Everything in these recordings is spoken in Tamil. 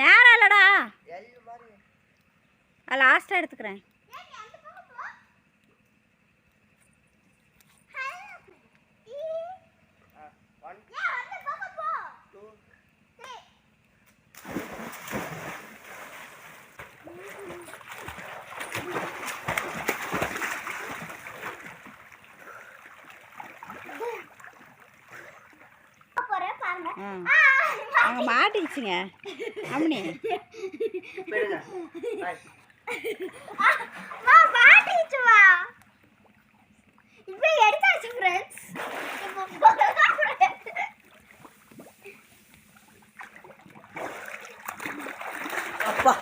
நேரம் இல்லடா. லாஸ்ட்டாக எடுத்துக்கிறேன். அங்கே மாட்டிக்கிச்சுங்க அம்மனி. மாட்டிக்கிச்சுவா இப்போ எடுத்தாச்சு ஃப்ரெண்ட்ஸ். அப்பா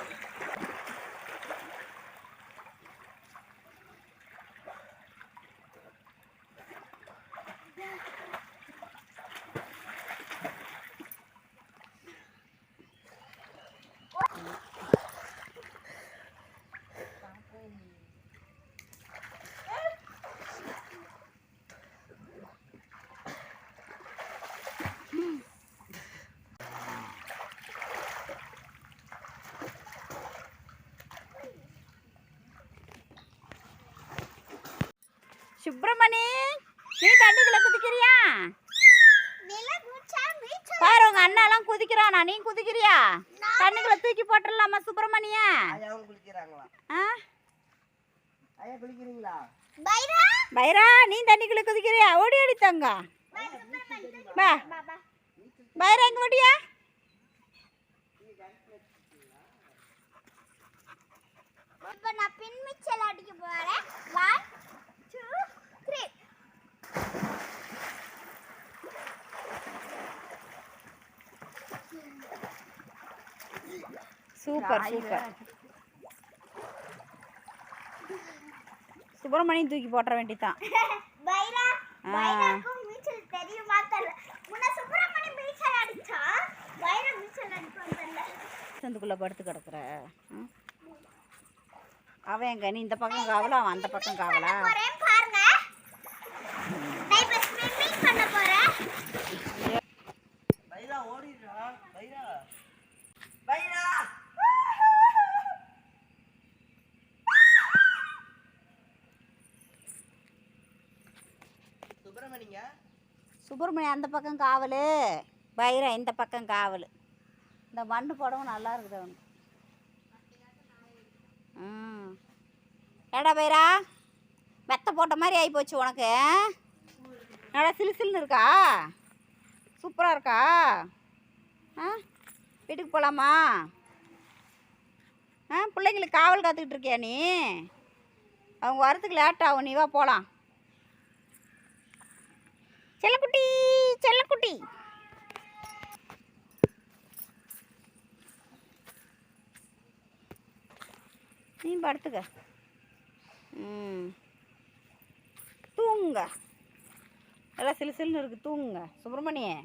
சுப்பிரமணி, நீ தண்ணிக்குள்ள குதிக்கிறியா? பாரு உங்க அண்ணாலாம் குதிக்கிறானா, நீ குதிக்கிறியா? தண்ணிக்குள்ள தூக்கி போட்டுடலாமா சுப்பிரமணிய? பைரா, நீ தண்ணிக்குள்ள குதிக்கிறியா? ஓடி ஓடி தங்க. பைரா எங்க ஓடியா? இப்போ நான் பின்மிச்சல் அடிக்க போறேன். 1 2 3. Super super. சுப்பிரமணி தூக்கி போட்டுற வேண்டியதான். பைரா, பைராக்கு நீச்சல் தெரியுமா தெரியல. முன்ன சுப்பிரமணி நீச்சல் அடிச்சா, பைரா நீச்சல் அடிப்பான் தெரியல. சந்துக்குள்ள படுத்து கிடக்குற. அவன் எங்க? நீ இந்த பக்கம் காவலா, அவன் அந்த பக்கம் காவலா? பாருங்க, நான் இப்ப ஸ்விமிங் பண்ண போறேன். பைரா ஓடிடா. பைரா பைரா சுப்பிரமணி அந்த பக்கம் காவல், பைரா இந்த பக்கம் காவல். இந்த மண்ணு போடவும் நல்லா இருக்குது அவனுக்கு. ஏடா பைரா, மெத்த போட்ட மாதிரி ஆகிப்போச்சு உனக்கு. நல்லா சிலுசிலுன்னு இருக்கா? சூப்பராக இருக்கா? வீட்டுக்கு போகலாமா? பிள்ளைங்களுக்கு காவல் காத்துக்கிட்டு இருக்கியா நீ? அவங்க வரத்துக்கு லேட் ஆகும், நீ வா போகலாம். செல்லக்குட்டி செல்லக்குட்டி, நீ படுத்துக்க. தூங்குங்க, நல்லா சிலுசிலுன்னு இருக்குது, தூங்குங்க சுப்பிரமணியே.